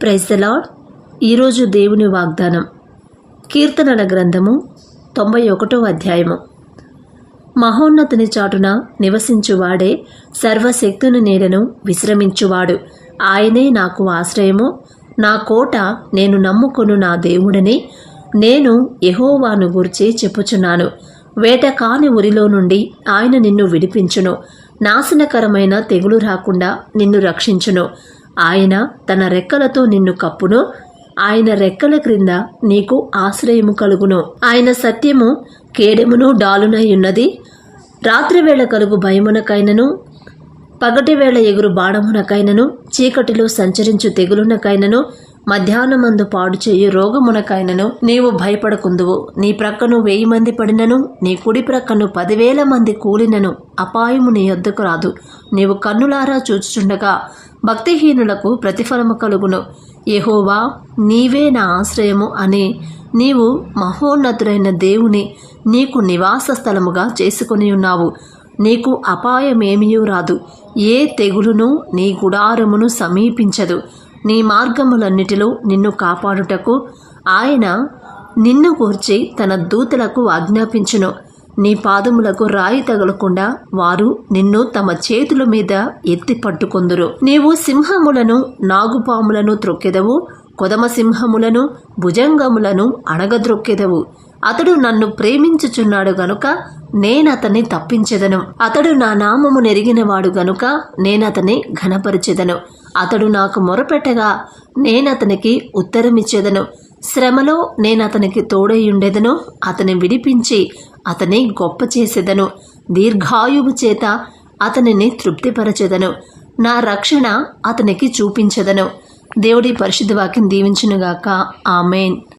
Praise the lord. ఈరోజు దేవుని వాగ్దానం కీర్తనల గ్రంథము 91వ అధ్యాయము. మహోన్నతుని చాటున నివసించువాడే సర్వశక్తుని నీడను విశ్రమించువాడు. ఆయనే నాకు ఆశ్రయము, నా కోట, నేను నమ్ముకొను నా దేవుడని నేను యెహోవాను గూర్చి చెప్పుచున్నాను. వేట కాని ఉరిలో నుండి ఆయన నిన్ను విడిపించును. నాశనకరమైన తెగులు రాకుండా నిన్ను రక్షించును. ఆయన తన రెక్కలతో నిన్ను కప్పును. ఆయన రెక్కల క్రింద నీకు ఆశ్రయము కలుగును. ఆయన సత్యము కేడెమును డాలునై ఉన్నది. రాత్రివేళ కలుగు భయమునకైనను, పగటివేళ ఎగురు బాణమునకైనను, చీకటిలో సంచరించు తెగులునకైనను, మధ్యాహ్నమందు పాడు చేయు రోగమునకైనను నీవు భయపడకుందువు. నీ ప్రక్కను 1000 మంది పడినను, నీ కుడి ప్రక్కను 10,000 మంది కూలినను అపాయము నీ యొద్దకు రాదు. నీవు కన్నులారా చూచుచుండగా భక్తిహీనులకు ప్రతిఫలము కలుగును. యెహోవా, నీవే నా ఆశ్రయము అని నీవు మహోన్నతుడైన దేవుని నీకు నివాస స్థలముగా చేసుకొని ఉన్నావు. నీకు అపాయమేమియూ రాదు. ఏ తెగులును నీ గుడారమును సమీపించదు. నీ మార్గములన్నిటిలో నిన్ను కాపాడుటకు ఆయన నిన్ను గూర్చి తన దూతలకు ఆజ్ఞాపించును. నీ పాదములకు రాయి తగలకుండా వారు నిన్ను తమ చేతుల మీద ఎత్తి పట్టుకొందురు. నీవు సింహములను, నాగుపాములను త్రొక్కెదవు, కొదమ సింహములను, భుజంగములను అణగద్రొక్కెదవు. అతడు నన్ను ప్రేమించుచున్నాడు గనుక నేనతన్ని తప్పించెదను. అతడు నా నామము నెరిగినవాడు గనుక నేనతని ఘనపరిచెదను. అతడు నాకు మొరపెట్టగా నేనతనికి ఉత్తరమిచ్చెదను. శ్రమలో నేనతనికి తోడైయుండెదను. అతని విడిపించి అతని గొప్ప చేసెదను. దీర్ఘాయువు చేత అతనిని తృప్తిపరచెదను. నా రక్షణ అతనికి చూపించెదను. దేవుడి పరిశుద్ధ వాక్యం దీవించునుగాక. ఆమేన్.